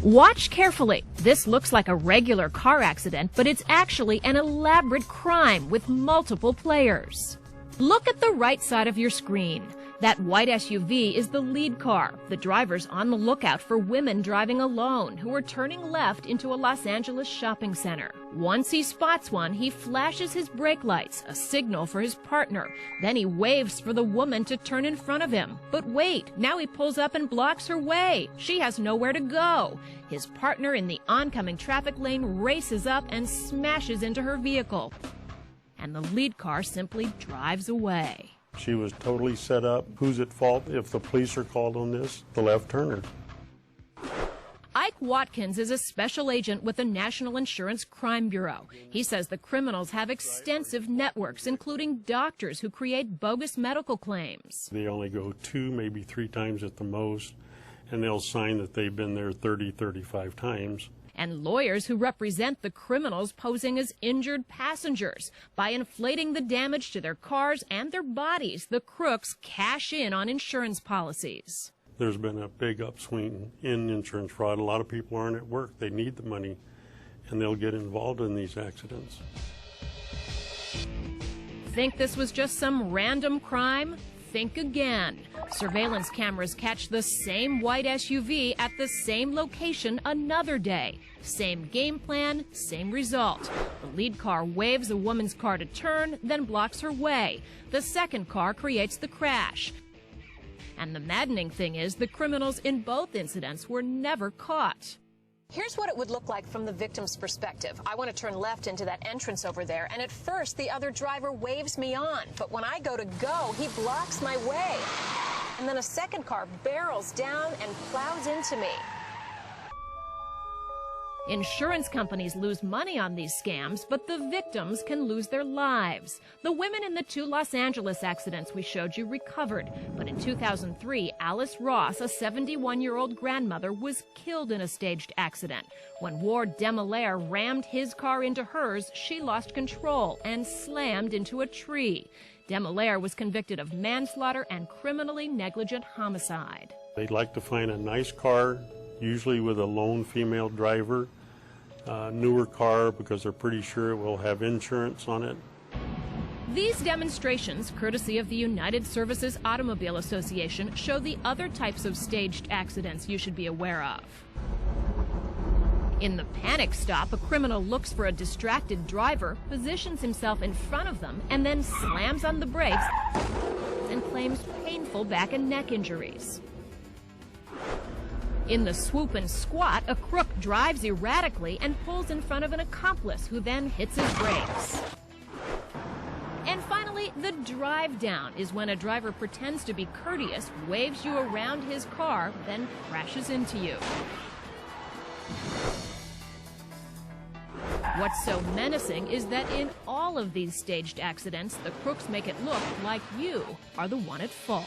Watch carefully. This looks like a regular car accident, but it's actually an elaborate crime with multiple players. Look at the right side of your screen. That white SUV is the lead car. The driver's on the lookout for women driving alone who are turning left into a Los Angeles shopping center. Once he spots one, he flashes his brake lights, a signal for his partner. Then he waves for the woman to turn in front of him. But wait, now he pulls up and blocks her way. She has nowhere to go. His partner in the oncoming traffic lane races up and smashes into her vehicle. And the lead car simply drives away. She was totally set up. Who's at fault if the police are called on this? The left turner. Ike Watkins is a special agent with the National Insurance Crime Bureau. He says the criminals have extensive networks, including doctors who create bogus medical claims. They only go 2, maybe 3 times at the most, and they'll sign that they've been there 30, 35 times. And lawyers who represent the criminals posing as injured passengers. By inflating the damage to their cars and their bodies, the crooks cash in on insurance policies. There's been a big upswing in insurance fraud. A lot of people aren't at work. They need the money, and they'll get involved in these accidents. Think this was just some random crime? Think again. Surveillance cameras catch the same white SUV at the same location another day. Same game plan, same result. The lead car waves a woman's car to turn, then blocks her way. The second car creates the crash. And the maddening thing is, the criminals in both incidents were never caught. Here's what it would look like from the victim's perspective. I want to turn left into that entrance over there, and at first the other driver waves me on. But when I go, he blocks my way. And then a second car barrels down and plows into me. Insurance companies lose money on these scams, but the victims can lose their lives. The women in the 2 Los Angeles accidents we showed you recovered, but in 2003, Alice Ross, a 71-year-old grandmother, was killed in a staged accident. When Ward Demolaire rammed his car into hers, she lost control and slammed into a tree. Demolaire was convicted of manslaughter and criminally negligent homicide. They'd like to find a nice car, usually with a lone female driver, newer car because they're pretty sure it will have insurance on it. These demonstrations, courtesy of the United Services Automobile Association, show the other types of staged accidents you should be aware of. In the panic stop, a criminal looks for a distracted driver, positions himself in front of them, and then slams on the brakes and claims painful back and neck injuries. In the swoop and squat, a crook drives erratically and pulls in front of an accomplice who then hits his brakes. And finally, the drive down is when a driver pretends to be courteous, waves you around his car, then crashes into you. What's so menacing is that in all of these staged accidents, the crooks make it look like you are the one at fault.